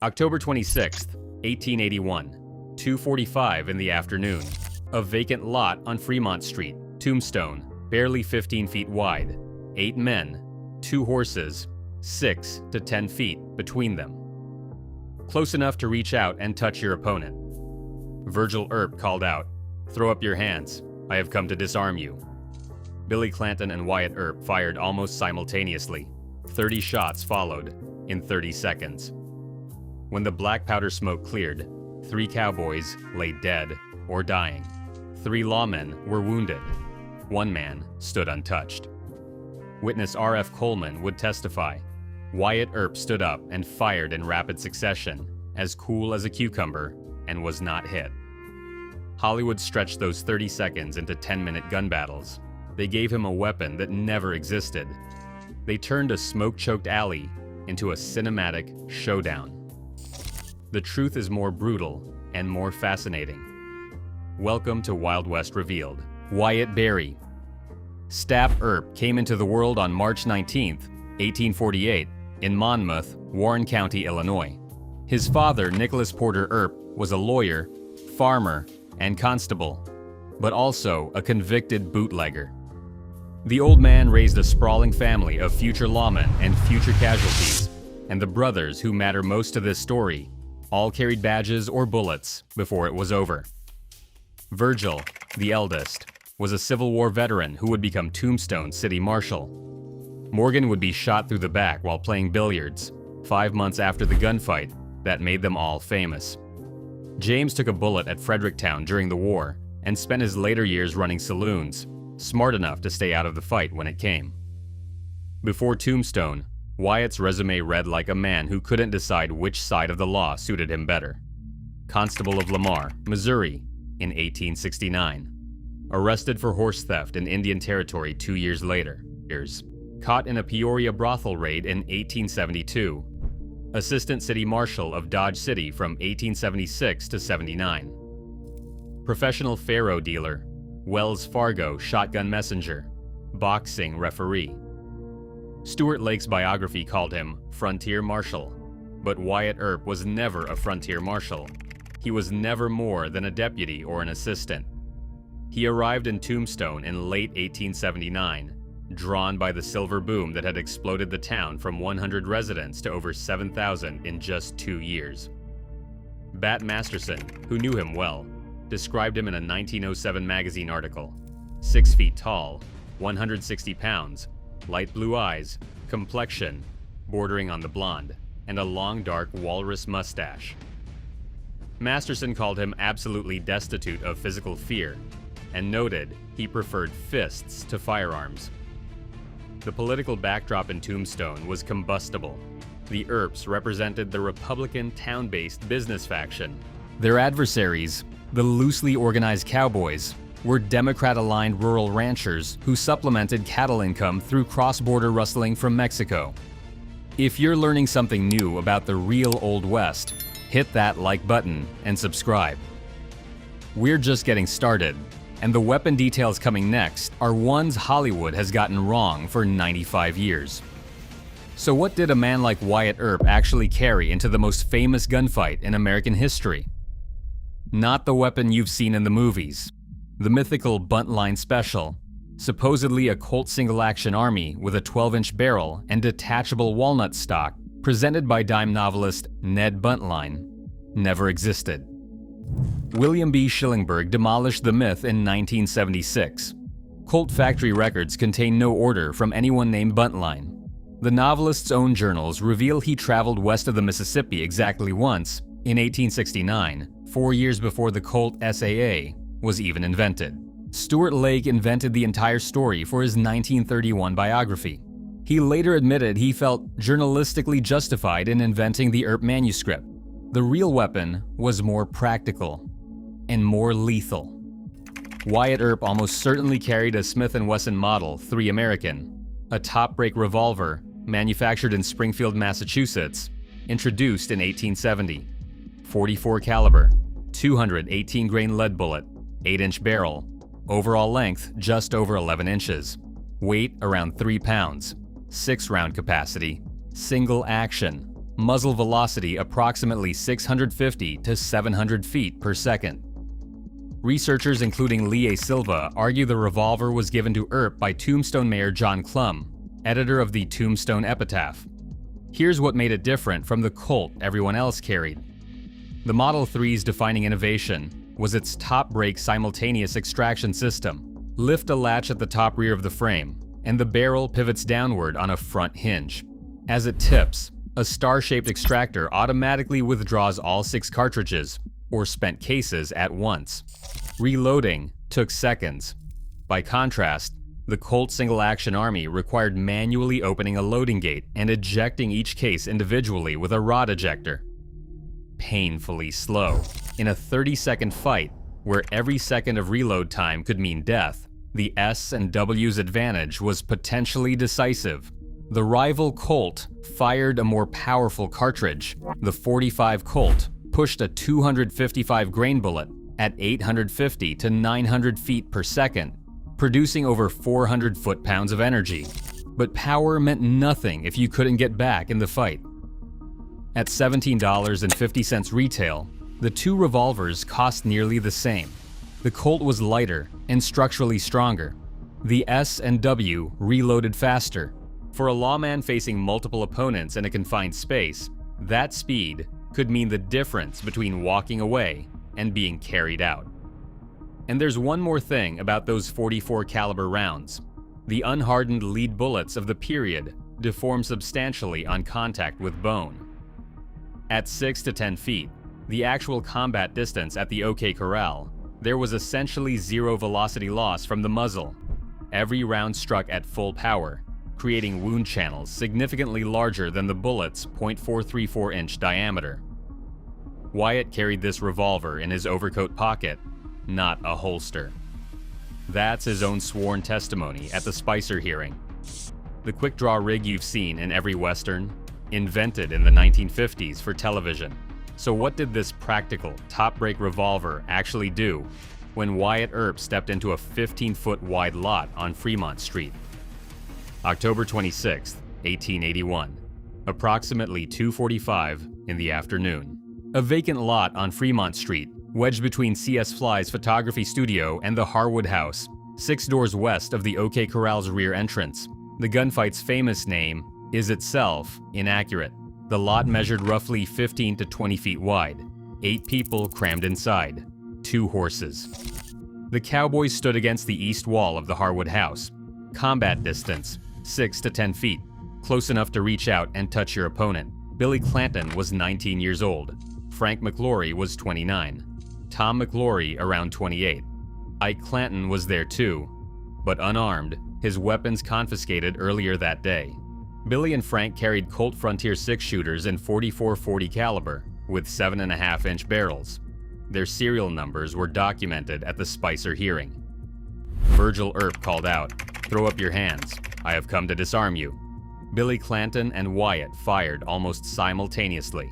October 26th, 1881, 2:45 in the afternoon. A vacant lot on Fremont Street, Tombstone, barely 15 feet wide. 8 men, 2 horses, 6 to 10 feet between them. Close enough to reach out and touch your opponent. Virgil Earp called out, "Throw up your hands. I have come to disarm you." Billy Clanton and Wyatt Earp fired almost simultaneously. 30 shots followed in 30 seconds. When the black powder smoke cleared, 3 cowboys lay dead or dying. 3 lawmen were wounded. 1 man stood untouched. Witness R.F. Coleman would testify. Wyatt Earp stood up and fired in rapid succession, as cool as a cucumber, and was not hit. Hollywood stretched those 30 seconds into 10-minute gun battles. They gave him a weapon that never existed. They turned a smoke-choked alley into a cinematic showdown. The truth is more brutal and more fascinating. Welcome to Wild West Revealed. Wyatt Berry. Stapp Earp came into the world on March 19, 1848, in Monmouth, Warren County, Illinois. His father, Nicholas Porter Earp, was a lawyer, farmer, and constable, but also a convicted bootlegger. The old man raised a sprawling family of future lawmen and future casualties, and the brothers who matter most to this story all carried badges or bullets before it was over. Virgil, the eldest, was a Civil War veteran who would become Tombstone City Marshal. Morgan would be shot through the back while playing billiards, 5 months after the gunfight that made them all famous. James took a bullet at Fredericktown during the war and spent his later years running saloons, smart enough to stay out of the fight when it came. Before Tombstone, Wyatt's resume read like a man who couldn't decide which side of the law suited him better. Constable of Lamar, Missouri, in 1869. Arrested for horse theft in Indian Territory 2 years later. Caught in a Peoria brothel raid in 1872. Assistant City Marshal of Dodge City from 1876 to 79. Professional faro dealer, Wells Fargo shotgun messenger, boxing referee. Stuart Lake's biography called him Frontier Marshal, but Wyatt Earp was never a frontier marshal. He was never more than a deputy or an assistant. He arrived in Tombstone in late 1879, drawn by the silver boom that had exploded the town from 100 residents to over 7,000 in just 2 years. Bat Masterson, who knew him well, described him in a 1907 magazine article. 6 feet tall, 160 pounds, light blue eyes, complexion bordering on the blonde, and a long dark walrus mustache. Masterson called him absolutely destitute of physical fear, and noted he preferred fists to firearms. The political backdrop in Tombstone was combustible. The Earps represented the Republican town-based business faction. Their adversaries, the loosely organized cowboys, were Democrat-aligned rural ranchers who supplemented cattle income through cross-border rustling from Mexico. If you're learning something new about the real Old West, hit that like button and subscribe. We're just getting started, and the weapon details coming next are ones Hollywood has gotten wrong for 95 years. So what did a man like Wyatt Earp actually carry into the most famous gunfight in American history? Not the weapon you've seen in the movies. The mythical Buntline Special, supposedly a Colt single-action army with a 12-inch barrel and detachable walnut stock, presented by dime novelist Ned Buntline, never existed. William B. Schillingberg demolished the myth in 1976. Colt factory records contain no order from anyone named Buntline. The novelist's own journals reveal he traveled west of the Mississippi exactly once, in 1869, 4 years before the Colt SAA was even invented. Stuart Lake invented the entire story for his 1931 biography. He later admitted he felt journalistically justified in inventing the Earp manuscript. The real weapon was more practical and more lethal. Wyatt Earp almost certainly carried a Smith & Wesson Model 3 American, a top-break revolver manufactured in Springfield, Massachusetts, introduced in 1870. 44 caliber, 218 grain lead bullet, 8-inch barrel, overall length just over 11 inches, weight around 3 pounds, 6-round capacity, single action, muzzle velocity approximately 650 to 700 feet per second. Researchers including Lee A. Silva argue the revolver was given to Earp by Tombstone Mayor John Clum, editor of the Tombstone Epitaph. Here's what made it different from the Colt everyone else carried. The Model 3's defining innovation was its top-brake simultaneous extraction system. Lift a latch at the top rear of the frame, and the barrel pivots downward on a front hinge. As it tips, a star-shaped extractor automatically withdraws all 6 cartridges, or spent cases, at once. Reloading took seconds. By contrast, the Colt single-action Army required manually opening a loading gate and ejecting each case individually with a rod ejector. Painfully slow. In a 30-second fight, where every second of reload time could mean death, the S and W's advantage was potentially decisive. The rival Colt fired a more powerful cartridge. The .45 Colt pushed a 255 grain bullet at 850 to 900 feet per second, producing over 400 foot-pounds of energy. But power meant nothing if you couldn't get back in the fight. At $17.50 retail, the two revolvers cost nearly the same. The Colt was lighter and structurally stronger. The S and W reloaded faster. For a lawman facing multiple opponents in a confined space, that speed could mean the difference between walking away and being carried out. And there's one more thing about those .44 caliber rounds. The unhardened lead bullets of the period deform substantially on contact with bone. At 6 to 10 feet, the actual combat distance at the OK Corral, there was essentially zero velocity loss from the muzzle. Every round struck at full power, creating wound channels significantly larger than the bullet's .434-inch diameter. Wyatt carried this revolver in his overcoat pocket, not a holster. That's his own sworn testimony at the Spicer hearing. The quick-draw rig you've seen in every Western, invented in the 1950s for television. So what did this practical, top-brake revolver actually do when Wyatt Earp stepped into a 15-foot wide lot on Fremont Street? October 26, 1881, approximately 2:45 in the afternoon. A vacant lot on Fremont Street, wedged between C.S. Fly's photography studio and the Harwood House, 6 doors west of the OK Corral's rear entrance. The gunfight's famous name is itself inaccurate. The lot measured roughly 15 to 20 feet wide, 8 people crammed inside, 2 horses. The cowboys stood against the east wall of the Harwood House. Combat distance, 6 to 10 feet, close enough to reach out and touch your opponent. Billy Clanton was 19 years old. Frank McLaury was 29. Tom McLaury around 28. Ike Clanton was there too, but unarmed, his weapons confiscated earlier that day. Billy and Frank carried Colt Frontier 6-shooters in .44-40 caliber with 7.5-inch barrels. Their serial numbers were documented at the Spicer hearing. Virgil Earp called out, "Throw up your hands. I have come to disarm you." Billy Clanton and Wyatt fired almost simultaneously.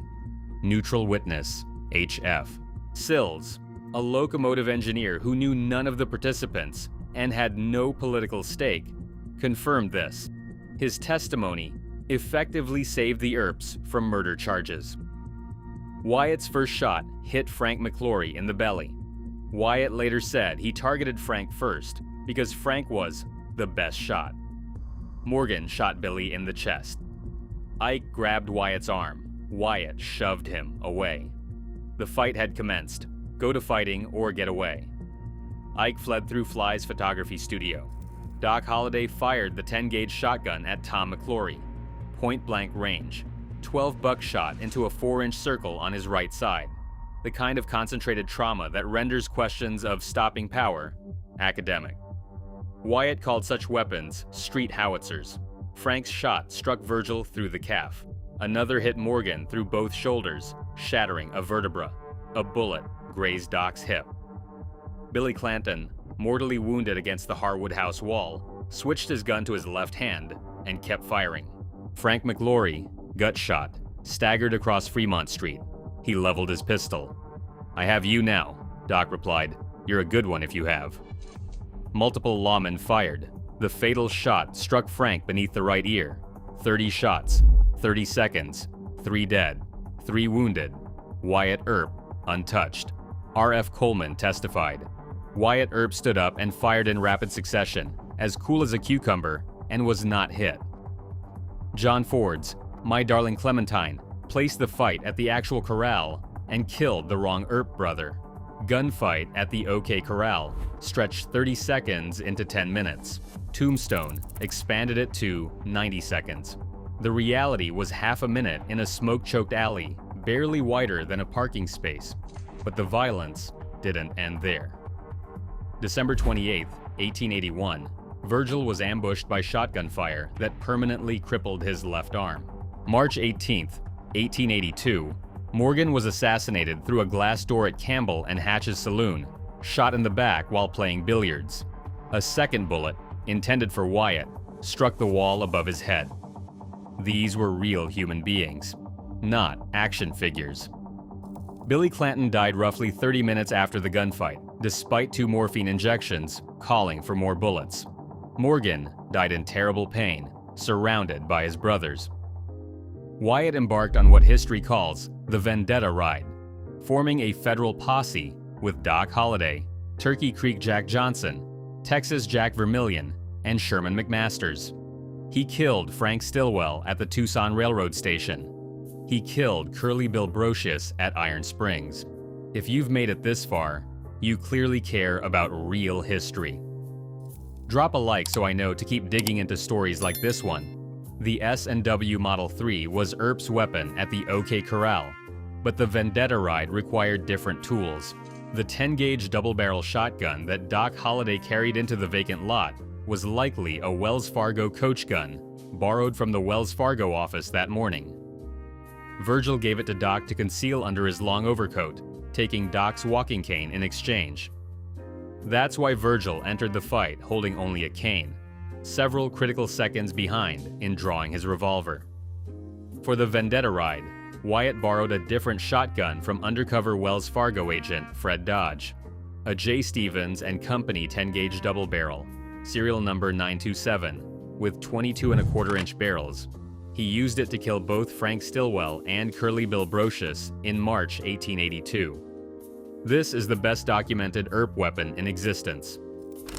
Neutral witness, H.F. Sills, a locomotive engineer who knew none of the participants and had no political stake, confirmed this. His testimony effectively saved the Earps from murder charges. Wyatt's first shot hit Frank McLaury in the belly. Wyatt later said he targeted Frank first because Frank was the best shot. Morgan shot Billy in the chest. Ike grabbed Wyatt's arm. Wyatt shoved him away. The fight had commenced. Go to fighting or get away. Ike fled through Fly's photography studio. Doc Holliday fired the 10-gauge shotgun at Tom McLaury. Point-blank range. 12 buckshot into a 4-inch circle on his right side. The kind of concentrated trauma that renders questions of stopping power academic. Wyatt called such weapons street howitzers. Frank's shot struck Virgil through the calf. Another hit Morgan through both shoulders, shattering a vertebra. A bullet grazed Doc's hip. Billy Clanton, mortally wounded against the Harwood House wall, switched his gun to his left hand and kept firing. Frank McLaury, gut shot, staggered across Fremont Street. He leveled his pistol. "I have you now," Doc replied. "You're a good one if you have." Multiple lawmen fired. The fatal shot struck Frank beneath the right ear. 30 shots, 30 seconds, 3 dead, 3 wounded. Wyatt Earp, untouched. R.F. Coleman testified. Wyatt Earp stood up and fired in rapid succession, as cool as a cucumber, and was not hit. John Ford's My Darling Clementine placed the fight at the actual Corral and killed the wrong Earp brother. Gunfight at the OK Corral stretched 30 seconds into 10 minutes. Tombstone expanded it to 90 seconds. The reality was half a minute in a smoke-choked alley, barely wider than a parking space. But the violence didn't end there. December 28, 1881, Virgil was ambushed by shotgun fire that permanently crippled his left arm. March 18, 1882, Morgan was assassinated through a glass door at Campbell and Hatch's saloon, shot in the back while playing billiards. A second bullet, intended for Wyatt, struck the wall above his head. These were real human beings, not action figures. Billy Clanton died roughly 30 minutes after the gunfight, despite 2 morphine injections, calling for more bullets. Morgan died in terrible pain, surrounded by his brothers. Wyatt embarked on what history calls the Vendetta Ride, forming a federal posse with Doc Holliday, Turkey Creek Jack Johnson, Texas Jack Vermillion, and Sherman McMasters. He killed Frank Stillwell at the Tucson Railroad Station. He killed Curly Bill Brocious at Iron Springs. If you've made it this far, you clearly care about real history. Drop a like so I know to keep digging into stories like this one. The S&W Model 3 was Earp's weapon at the OK Corral, but the Vendetta Ride required different tools. The 10-gauge double-barrel shotgun that Doc Holliday carried into the vacant lot was likely a Wells Fargo coach gun, borrowed from the Wells Fargo office that morning. Virgil gave it to Doc to conceal under his long overcoat, taking Doc's walking cane in exchange. That's why Virgil entered the fight holding only a cane, several critical seconds behind in drawing his revolver. For the Vendetta Ride, Wyatt borrowed a different shotgun from undercover Wells Fargo agent Fred Dodge, a J. Stevens and Company 10-gauge double barrel, serial number 927, with 22¼ inch barrels. He used it to kill both Frank Stillwell and Curly Bill Brocious in March 1882. This is the best documented Earp weapon in existence.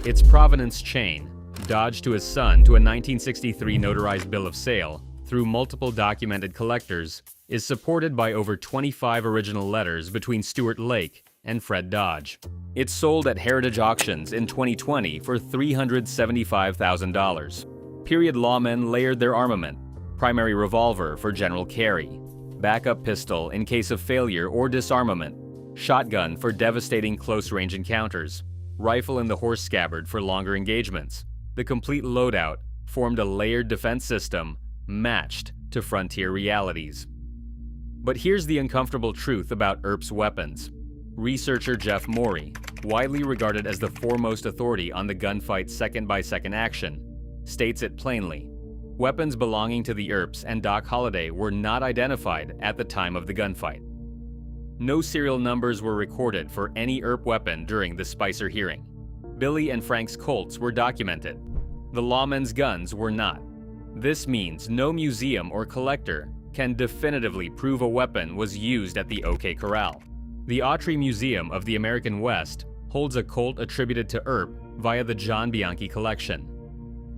Its provenance chain, dodged to his son to a 1963 notarized bill of sale through multiple documented collectors, is supported by over 25 original letters between Stuart Lake and Fred Dodge. It sold at Heritage Auctions in 2020 for $375,000. Period lawmen layered their armament: primary revolver for general carry, backup pistol in case of failure or disarmament, shotgun for devastating close-range encounters, rifle in the horse scabbard for longer engagements. The complete loadout formed a layered defense system matched to frontier realities. But here's the uncomfortable truth about Earp's weapons. Researcher Jeff Morey, widely regarded as the foremost authority on the gunfight second-by-second action, states it plainly. Weapons belonging to the Earps and Doc Holliday were not identified at the time of the gunfight. No serial numbers were recorded for any Earp weapon during the Spicer hearing. Billy and Frank's Colts were documented. The lawmen's guns were not. This means no museum or collector can definitively prove a weapon was used at the OK Corral. The Autry Museum of the American West holds a Colt attributed to Earp via the John Bianchi collection.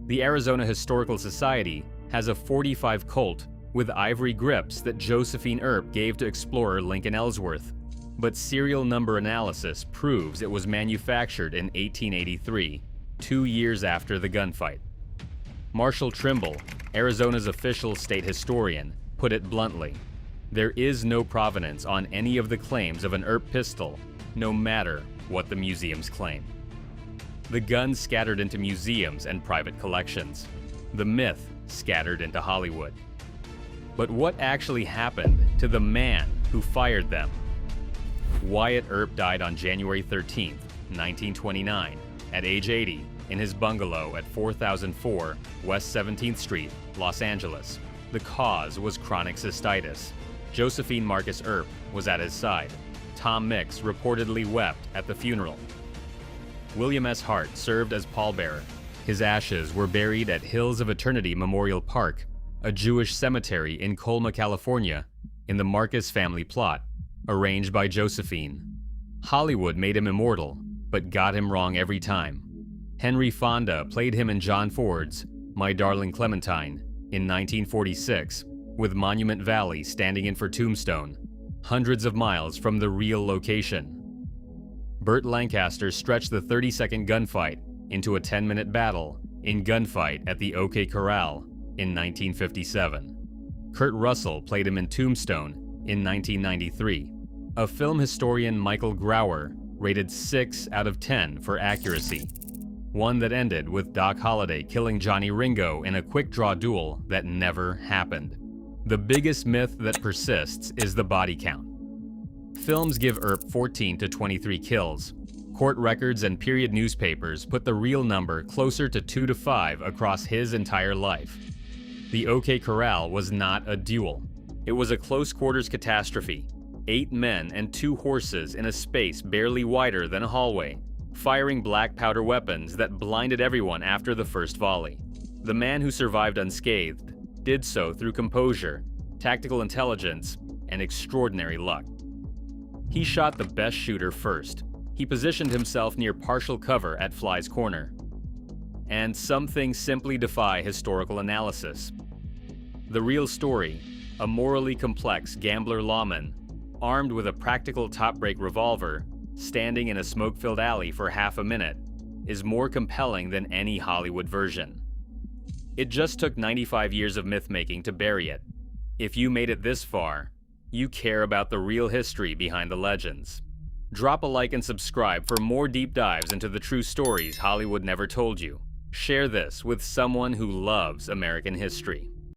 The Arizona Historical Society has a .45 Colt with ivory grips that Josephine Earp gave to explorer Lincoln Ellsworth, but serial number analysis proves it was manufactured in 1883, 2 years after the gunfight. Marshall Trimble, Arizona's official state historian, put it bluntly: there is no provenance on any of the claims of an Earp pistol, no matter what the museums claim. The gun scattered into museums and private collections. The myth scattered into Hollywood. But what actually happened to the man who fired them? Wyatt Earp died on January 13, 1929, at age 80, in his bungalow at 4004 West 17th Street, Los Angeles. The cause was chronic cystitis. Josephine Marcus Earp was at his side. Tom Mix reportedly wept at the funeral. William S. Hart served as pallbearer. His ashes were buried at Hills of Eternity Memorial Park, a Jewish cemetery in Colma, California, in the Marcus family plot, arranged by Josephine. Hollywood made him immortal, but got him wrong every time. Henry Fonda played him in John Ford's My Darling Clementine in 1946, with Monument Valley standing in for Tombstone, hundreds of miles from the real location. Burt Lancaster stretched the 30-second gunfight into a 10-minute battle in Gunfight at the OK Corral in 1957. Kurt Russell played him in Tombstone in 1993. A film historian, Michael Grauer, rated 6 out of 10 for accuracy, one that ended with Doc Holliday killing Johnny Ringo in a quick-draw duel that never happened. The biggest myth that persists is the body count. Films give Earp 14 to 23 kills. Court records and period newspapers put the real number closer to 2 to 5 across his entire life. The OK Corral was not a duel. It was a close-quarters catastrophe. 8 men and 2 horses in a space barely wider than a hallway, firing black powder weapons that blinded everyone after the first volley. The man who survived unscathed did so through composure, tactical intelligence, and extraordinary luck. He shot the best shooter first. He positioned himself near partial cover at Fly's corner. And some things simply defy historical analysis. The real story, a morally complex gambler lawman, armed with a practical top-break revolver, standing in a smoke-filled alley for half a minute, is more compelling than any Hollywood version. It just took 95 years of myth-making to bury it. If you made it this far, you care about the real history behind the legends. Drop a like and subscribe for more deep dives into the true stories Hollywood never told you. Share this with someone who loves American history.